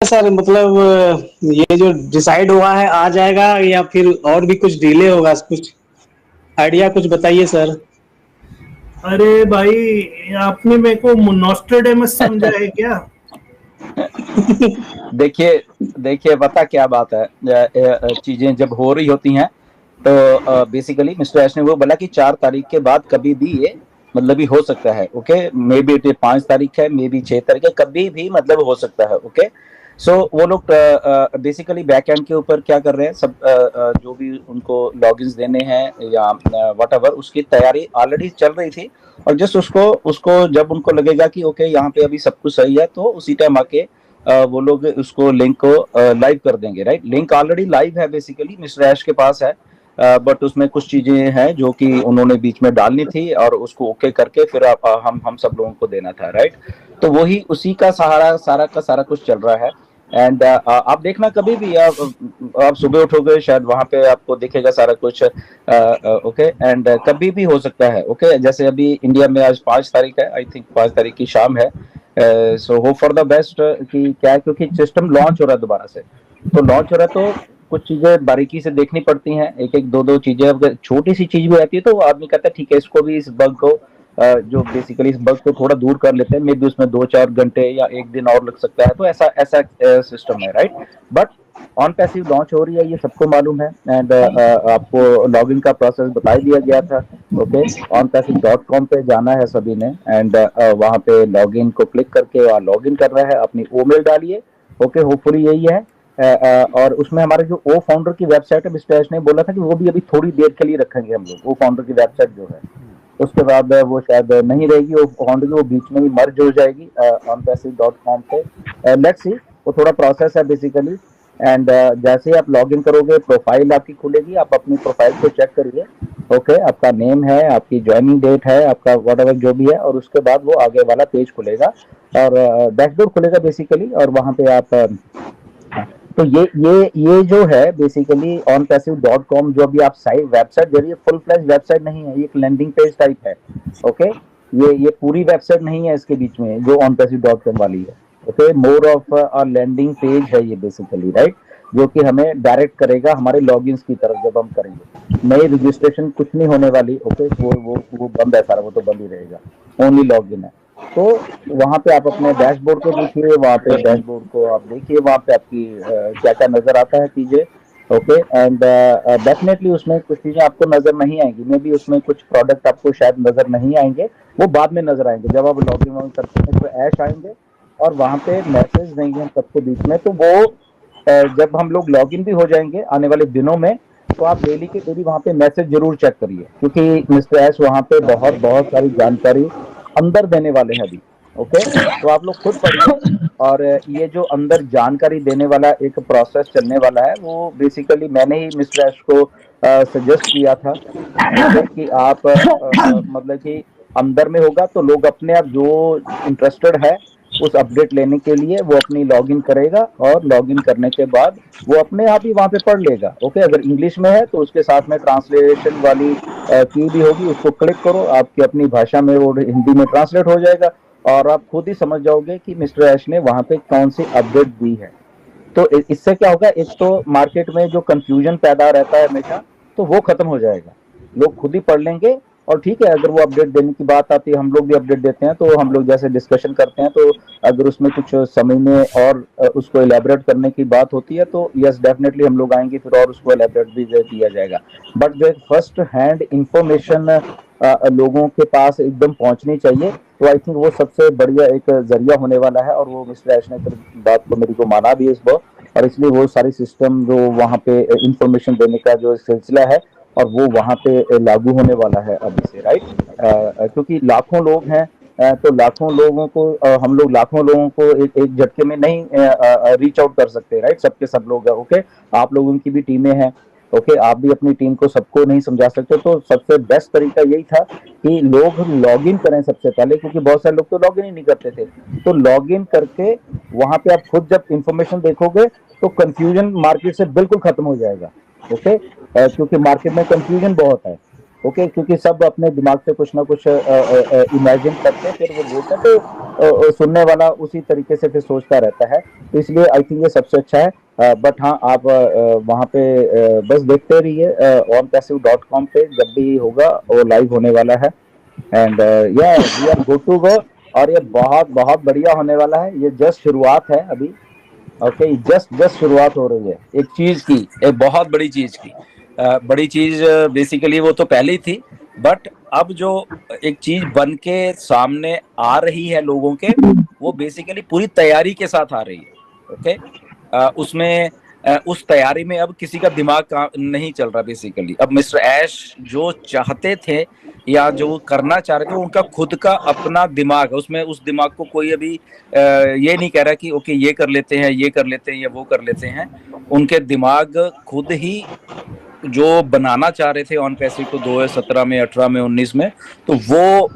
Sir मतलब ये जो डिसाइड हुआ है आ जाएगा या फिर और भी कुछ डिले होगा, कुछ आइडिया कुछ बताइए सर। अरे भाई, आपने मेरे को नॉस्ट्रेडेमस समझा है क्या? देखिए देखिए पता क्या बात है, चीजें जब हो रही होती हैं तो बेसिकली मिस्टर एश ने वो बोला कि 4 तारीख के बाद कभी भी ये मतलब भी हो सकता है। ओके, मे बी 5 तारीख है, मे बी 6 तारीख है, कभी भी मतलब हो सकता है। ओके, सो वो लोग बेसिकली बैक एंड के ऊपर क्या कर रहे हैं, सब जो भी उनको लॉगिन्स देने हैं या वट एवर, उसकी तैयारी ऑलरेडी चल रही थी। और जस्ट उसको उसको जब उनको लगेगा कि ओके यहाँ पे अभी सब कुछ सही है, तो उसी टाइम आके वो लोग उसको लिंक को लाइव कर देंगे। राइट, लिंक ऑलरेडी लाइव है, बेसिकली मिस्टर ऐश के पास है, बट उसमें कुछ चीजें हैं जो कि उन्होंने बीच में डालनी थी और उसको ओके करके फिर हम सब लोगों को देना था। राइट, तो वही उसी का सहारा सारा का सारा कुछ चल रहा है। एंड आप देखना कभी भी आप सुबह उठोगे शायद वहां पे आपको दिखेगा सारा कुछ। ओके, एंड कभी भी हो सकता है। ओके, जैसे अभी इंडिया में आज 5 तारीख है, आई थिंक 5 तारीख की शाम है। So hope for the best कि क्या है, क्योंकि सिस्टम लॉन्च हो रहा है दोबारा से, तो लॉन्च हो रहा है तो कुछ चीजें बारीकी से देखनी पड़ती हैं, एक एक दो दो चीजें। अगर छोटी सी चीज भी आती है तो आदमी कहता है ठीक है, इसको भी, इस बग को जो बेसिकली इस बग को थोड़ा दूर कर लेते हैं, मे बी उसमें 2-4 घंटे या एक दिन और लग सकता है, तो ऐसा ऐसा सिस्टम है। Right, but on passive launch हो रही है, ये सबको मालूम है। एंड आपको लॉगिन का प्रोसेस बता दिया गया था। ओके, onpassive.com पे जाना है सभी ने, एंड वहाँ पे लॉगिन को क्लिक करके वहाँ लॉगिन करना है, अपनी ईमेल डालिए। ओके, होपफुली यही है। और उसमें हमारे जो ओ फाउंडर की वेबसाइट है, मिस्टर एश ने बोला था कि वो भी अभी थोड़ी देर के लिए रखेंगे हम लोग। ओ फाउंडर की वेबसाइट जो है, उसके बाद वो शायद नहीं रहेगी, वो फाउंडर वो बीच में ही मर्ज हो जाएगी onpassive.com पे। लेट्स सी, वो थोड़ा प्रोसेस है बेसिकली। एंड जैसे ही आप लॉग इन करोगे, प्रोफाइल आपकी खुलेगी, आप अपनी प्रोफाइल को चेक करिए। ओके, आपका नेम है, आपकी ज्वाइनिंग डेट है, आपका वट एवर जो भी है, और उसके बाद वो आगे वाला पेज खुलेगा और डैशबोर्ड खुलेगा बेसिकली। और वहाँ पे आप तो ये जो है बेसिकली onpassive.com, जो अभी आप साइट वेबसाइट दे रही है, फुल फ्लैश वेबसाइट नहीं है, ये एक लैंडिंग पेज टाइप है। ओके, ये पूरी वेबसाइट नहीं है इसके बीच में जो onpassive.com वाली है। Okay, more of a landing page है ये बेसिकली। राइट, जो कि हमें डायरेक्ट करेगा हमारे लॉगिन्स की तरफ जब हम करेंगे। नई रजिस्ट्रेशन कुछ नहीं होने वाली। ओके, वो बंद है सारा, वो तो बंद ही रहेगा, ओनली लॉगिन है। तो वहाँ पे आप अपने डैशबोर्ड को देखिए, वहाँ पे डैशबोर्ड को आप देखिए, वहाँ पे आपकी क्या क्या नजर आता है चीजें। ओके, एंड डेफिनेटली उसमें कुछ चीजें आपको नजर नहीं आएंगी, मे बी उसमें कुछ प्रोडक्ट आपको शायद नजर नहीं आएंगे, वो बाद में नजर आएंगे जब आप लॉगिन वॉगिन करते हैं, तो ऐश आएंगे और वहाँ पे मैसेज देंगे हम सबको बीच में। तो वो जब हम लोग लॉगिन भी हो जाएंगे आने वाले दिनों में, तो आप डेली के डेली वहाँ पे मैसेज जरूर चेक करिए, क्योंकि मिस्टर एस वहाँ पे बहुत बहुत सारी जानकारी अंदर देने वाले हैं अभी। ओके, तो आप लोग खुद पढ़िए। और ये जो अंदर जानकारी देने वाला एक प्रोसेस चलने वाला है, वो बेसिकली मैंने ही मिस्टर एश को सजेस्ट किया था। ओके, कि आप मतलब कि अंदर में होगा तो लोग अपने आप जो इंटरेस्टेड है उस अपडेट लेने के लिए वो अपनी लॉगिन करेगा, और लॉगिन करने के बाद वो अपने आप ही वहाँ पे पढ़ लेगा। ओके, अगर इंग्लिश में है तो उसके साथ में ट्रांसलेशन वाली की भी होगी, उसको क्लिक करो, आपकी अपनी भाषा में वो हिंदी में ट्रांसलेट हो जाएगा, और आप खुद ही समझ जाओगे कि मिस्टर ऐश ने वहाँ पे कौन सी अपडेट दी है। तो इससे क्या होगा, एक तो मार्केट में जो कंफ्यूजन पैदा रहता है हमेशा, तो वो खत्म हो जाएगा, लोग खुद ही पढ़ लेंगे। और ठीक है, अगर वो अपडेट देने की बात आती है, हम लोग भी अपडेट देते हैं, तो हम लोग जैसे डिस्कशन करते हैं, तो अगर उसमें कुछ समझने और उसको एलेबरेट करने की बात होती है, तो यस डेफिनेटली हम लोग आएंगे फिर और उसको एलेबरेट भी दिया जाएगा। बट जो एक फर्स्ट हैंड इंफॉर्मेशन लोगों के पास एकदम पहुंचनी चाहिए, तो आई थिंक वो सबसे बढ़िया एक जरिया होने वाला है। और वो मिस्टर ऐश ने फिर बात को मेरी को माना भी इस बार, और इसलिए वो सारी सिस्टम जो वहाँ पे इंफॉर्मेशन देने का जो सिलसिला है, और वो वहाँ पे लागू होने वाला है अभी से। राइट, क्योंकि लाखों लोग हैं, तो लाखों लोगों को हम लोग लाखों लोगों को एक झटके में नहीं रीच आउट कर सकते। राइट, सबके सब लोग ओके, आप लोगों की भी टीमें हैं। ओके, आप भी अपनी टीम को सबको नहीं समझा सकते, तो सबसे बेस्ट तरीका यही था कि लोग लॉग इन करें सबसे पहले, क्योंकि बहुत सारे लोग तो लॉग इन ही नहीं करते थे। तो लॉग इन करके वहां पे आप खुद जब इंफॉर्मेशन देखोगे, तो कंफ्यूजन मार्केट से बिल्कुल खत्म हो जाएगा। ओके, क्योंकि मार्केट में कंफ्यूजन बहुत है। ओके, क्योंकि सब अपने दिमाग से कुछ ना कुछ इमेजिन करते फिर वो बोलते हैं, तो सुनने वाला उसी तरीके से फिर सोचता रहता है। तो इसलिए आई थिंक ये सबसे अच्छा है। बट हाँ, आप वहाँ पे बस देखते रहिए onpassive.com पे, जब भी होगा वो लाइव होने वाला है। एंड या we are good to go, और ये बहुत बहुत बढ़िया होने वाला है। ये जस्ट शुरुआत है अभी, ओके, जस्ट शुरुआत हो रही है एक चीज की, एक बहुत बड़ी चीज की। बड़ी चीज बेसिकली वो तो पहले ही थी, बट अब जो एक चीज बन के सामने आ रही है लोगों के, वो बेसिकली पूरी तैयारी के साथ आ रही है। ओके, उसमें उस तैयारी में अब किसी का दिमाग नहीं चल रहा बेसिकली। अब मिस्टर ऐश जो चाहते थे या जो करना चाह रहे थे, उनका खुद का अपना दिमाग है, उसमें उस दिमाग को कोई अभी ये नहीं कह रहा कि ओके ये कर लेते हैं, ये कर लेते हैं, या वो कर लेते हैं। उनके दिमाग खुद ही जो बनाना चाह रहे थे ऑन पैसिव को 2017 में, 18 में, 19 में, तो वो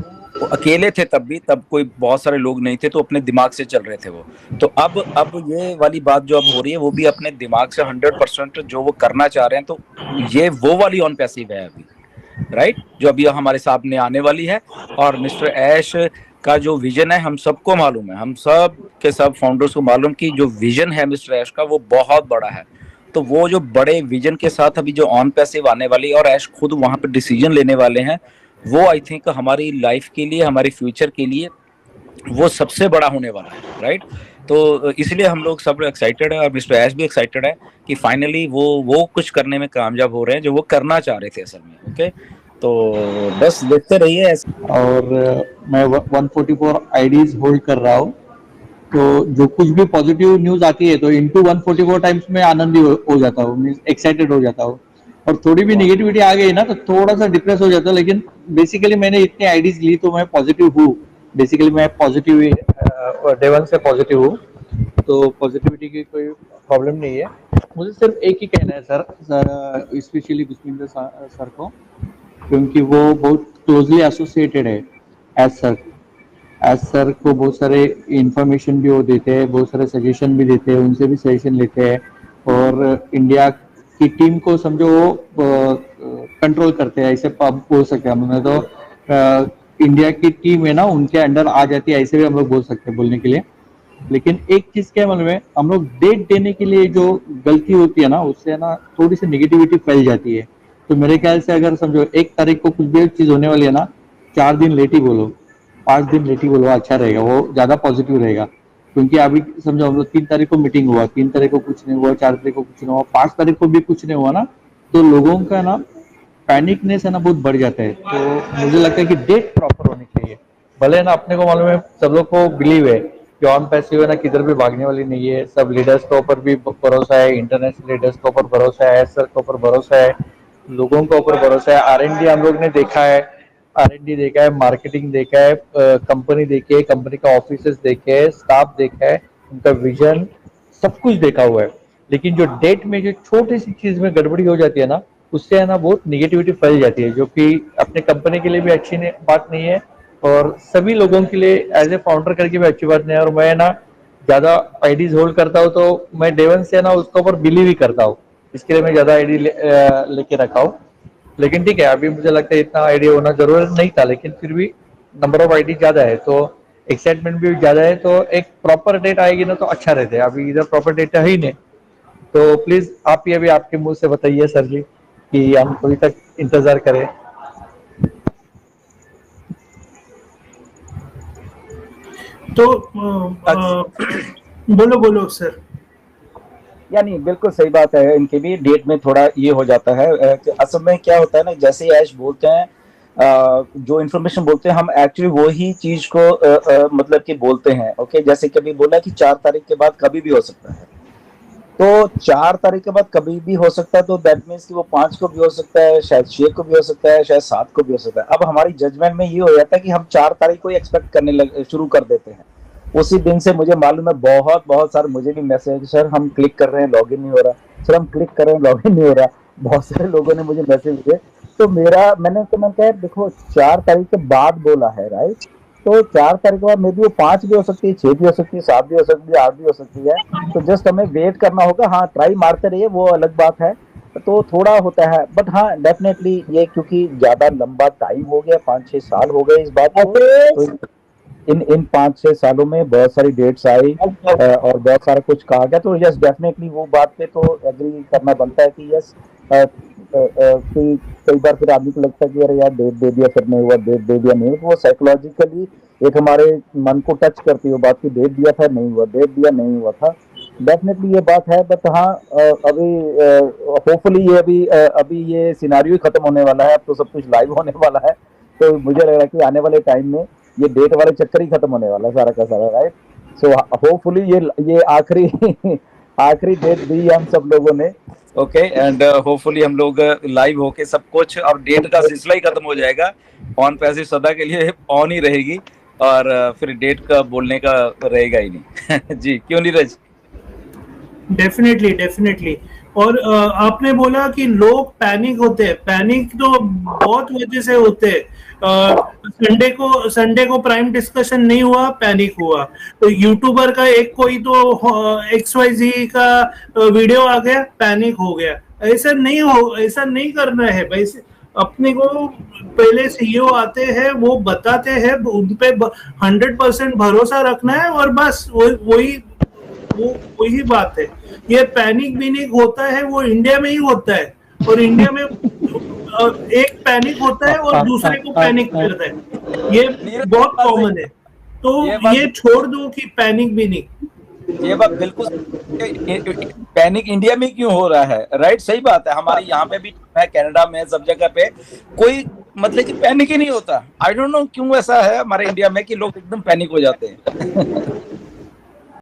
अकेले थे तब भी, तब कोई बहुत सारे लोग नहीं थे, तो अपने दिमाग से चल रहे थे वो। तो अब ये वाली बात जो अब हो रही है, वो भी अपने दिमाग से 100% जो वो करना चाह रहे हैं, तो ये वो वाली ऑन पैसिव है अभी, राइट, जो अभी हमारे सामने आने वाली है। और मिस्टर ऐश का जो विजन है, हम सबको मालूम है, हम सब के सब फाउंडर्स को मालूम कि जो विजन है मिस्टर ऐश का, वो बहुत बड़ा है। तो वो जो बड़े विजन के साथ अभी जो ऑन पैसिव आने वाली, और ऐश खुद वहां पे डिसीजन लेने वाले हैं, वो आई थिंक हमारी लाइफ के लिए, हमारी फ्यूचर के लिए वो सबसे बड़ा होने वाला है, राइट। तो इसलिए हम लोग सब एक्साइटेड है, और मिस्टर ऐश भी एक्साइटेड है कि फाइनली वो कुछ करने में कामयाब हो रहे हैं जो वो करना चाह रहे थे असल में। ओके, तो बस देखते रहिए। और मैं 144 आईडीज होल्ड कर रहा हूँ, तो जो कुछ भी पॉजिटिव न्यूज आती है तो इनटू 144 टाइम्स में आनंदी हो जाता हूँ, मींस एक्साइटेड हो जाता हूँ। और थोड़ी भी निगेटिविटी आ गई ना तो थोड़ा सा डिप्रेस हो जाता हूँ, लेकिन बेसिकली मैंने इतनी आईडीज ली तो मैं पॉजिटिव हूँ। बेसिकली मैं पॉजिटिव डे वन से पॉजिटिव हूँ, तो पॉजिटिविटी की कोई प्रॉब्लम नहीं है। मुझे सिर्फ एक ही कहना है सर, स्पेशली पुष्पिंदर सर को, क्योंकि वो बहुत क्लोजली एसोसिएटेड है एज सर को बहुत सारे इंफॉर्मेशन भी वो देते हैं, बहुत सारे सजेशन भी देते हैं, उनसे भी सजेशन लेते हैं। और इंडिया की टीम को समझो वो कंट्रोल करते हैं, ऐसे बोल सकते हैं हम। तो इंडिया की टीम है ना, उनके अंडर आ जाती है, ऐसे भी हम लोग बोल सकते हैं बोलने के लिए। लेकिन एक चीज क्या मालूम है, हम लोग डेट देने के लिए जो गलती होती है ना, उससे ना थोड़ी सी निगेटिविटी फैल जाती है। तो मेरे ख्याल से अगर समझो 1 तारीख को कुछ भी चीज होने वाली है ना, 4 दिन लेट ही बोलो, 5 दिन लेट ही बोलो, अच्छा रहेगा, वो ज्यादा पॉजिटिव रहेगा। क्योंकि अभी समझो हम लोग 3 तारीख को मीटिंग हुआ, 3 तारीख को कुछ नहीं हुआ, 4 तारीख को कुछ नहीं हुआ, 5 तारीख को भी कुछ नहीं हुआ ना, तो लोगों का ना पैनिकनेस है ना बहुत बढ़ जाता है। तो मुझे लगता है कि डेट प्रॉपर होनी चाहिए। भले ना अपने को मालूम है, सब लोग को बिलीव है कि ऑन पैसिव है ना किधर भी भागने वाली नहीं है, सब लीडर्स के ऊपर भी भरोसा है, इंटरनेशनल लीडर्स के ऊपर भरोसा है, सर के ऊपर भरोसा है, लोगों के ऊपर भरोसा है। आरएनडी हम लोग ने देखा है, आरएनडी देखा है, मार्केटिंग देखा है, कंपनी देखी है, कंपनी का ऑफिसेस देखे है, स्टाफ देखा है, उनका विजन, सब कुछ देखा हुआ है। लेकिन जो डेट में जो छोटी सी चीज में गड़बड़ी हो जाती है ना, उससे है ना बहुत निगेटिविटी फैल जाती है, जो कि अपने कंपनी के लिए भी अच्छी बात नहीं है, और सभी लोगों के लिए एज ए फाउंडर करके भी अच्छी बात नहीं है। और मैं ना ज्यादा आईडीज होल्ड करता हूँ, तो मैं डे वन से ना उसके ऊपर बिलीव ही करता हूँ, इसके लिए मैं ज्यादा आईडी लेके रखा हूँ। लेकिन ठीक है, अभी मुझे लगता है इतना आईडी होना जरूरी नहीं था, लेकिन फिर भी नंबर ऑफ आईडी ज्यादा है तो एक्साइटमेंट भी ज्यादा है। तो एक प्रॉपर डेट आएगी ना तो अच्छा रहता है। अभी इधर प्रॉपर डेट है ही नहीं, तो प्लीज आप ही अभी आपके मुंह से बताइए सर जी कि हम कभी तक इंतजार करें। तो बोलो बोलो सर। यानी बिल्कुल सही बात है, इनके भी डेट में थोड़ा ये हो जाता है। असल में क्या होता है ना, जैसे ऐश बोलते हैं, जो इन्फॉर्मेशन बोलते हैं, हम एक्चुअली वही चीज को मतलब कि बोलते हैं। ओके, जैसे कभी बोला कि 4 तारीख के बाद कभी भी हो सकता है, तो 4 तारीख के बाद कभी भी हो सकता है, तो दैट मीन्स कि वो 5 को भी हो सकता है, शायद 6 को भी हो सकता है, शायद 7 को भी हो सकता है। अब हमारी जजमेंट में ये हो जाता है कि हम 4 तारीख को ही एक्सपेक्ट करने शुरू कर देते हैं। उसी दिन से मुझे मालूम है बहुत सारे मुझे भी मैसेज, सर हम क्लिक कर रहे हैं लॉगिन नहीं हो रहा, सर हम क्लिक कर रहे हैं लॉगिन नहीं हो रहा, बहुत सारे लोगों ने मुझे मैसेज दिए। तो मैंने कहा देखो 4 तारीख के बाद बोला है, राइट, तो 4 तारीख के बाद मे बी वो 5 भी हो सकती है, 6 भी हो सकती है, 7 भी हो सकती है, 8 भी हो सकती है। तो जस्ट हमें वेट करना होगा। हाँ, ट्राई मारते रहिए, वो अलग बात है। तो थोड़ा होता है, बट हाँ डेफिनेटली ये क्योंकि ज्यादा लंबा टाइम हो गया, 5-6 साल हो गए इस बात को, तो इन 5-6 सालों में बहुत सारी डेट्स आई और बहुत सारा कुछ कहा गया, तो यस डेफिनेटली वो बात पे तो एग्री करना बनता है कि यस कई बार फिर आदमी को लगता है कि अरे यार डेट दे दिया फिर नहीं हुआ, डेट दे दिया नहीं हुआ, तो वो साइकोलॉजिकली एक हमारे मन को टच करती है बात की, डेट दिया था नहीं हुआ, डेट दिया नहीं हुआ था, डेफिनेटली ये बात है। बट हाँ अभी होपफुली ये अभी ये सिनारियो ही खत्म होने वाला है, अब तो सब कुछ लाइव होने वाला है, तो मुझे लग रहा है कि आने वाले टाइम में ये डेट वाले चक्कर ही खत्म होने वाला है सारा का सारा, राइट। सो होपफुली ये आखिरी आखिरी डेट दी हम सब लोगों ने, ओके, एंड होपफुली हम लोग लाइव होके सब कुछ, अब डेट का सिलसिला ही खत्म हो जाएगा, ऑन पैसिव सदा के लिए ऑन ही रहेगी, और फिर डेट का बोलने का रहेगा ही नहीं। जी क्यों नीरज? Definitely definitely. और आपने बोला कि लोग पैनिक होते हैं, पैनिक तो बहुत वजह से होते हैं। संडे को प्राइम डिस्कशन नहीं हुआ, पैनिक हुआ, तो यूट्यूबर का एक कोई तो XYZ का वीडियो आ गया, पैनिक हो गया। ऐसा नहीं करना है भाई। अपने को पहले CEO आते हैं, वो बताते हैं, उन पे 100% भरोसा रखना है, और बस वही बात है। ये पैनिक बीनिक होता है वो इंडिया में ही होता है, और इंडिया में एक पैनिक होता है और दूसरे को पैनिक करता है, ये बहुत कॉमन है। तो ये छोड़ दो कि पैनिक बीनिक, ये बात बिल्कुल, पैनिक इंडिया में क्यों हो रहा है, राइट, सही बात है। हमारे यहाँ पे भी है, कनाडा में, सब जगह पे कोई मतलब कि पैनिक ही नहीं होता। आई डोंट नो क्यों ऐसा है हमारे इंडिया में कि लोग एकदम पैनिक हो जाते हैं।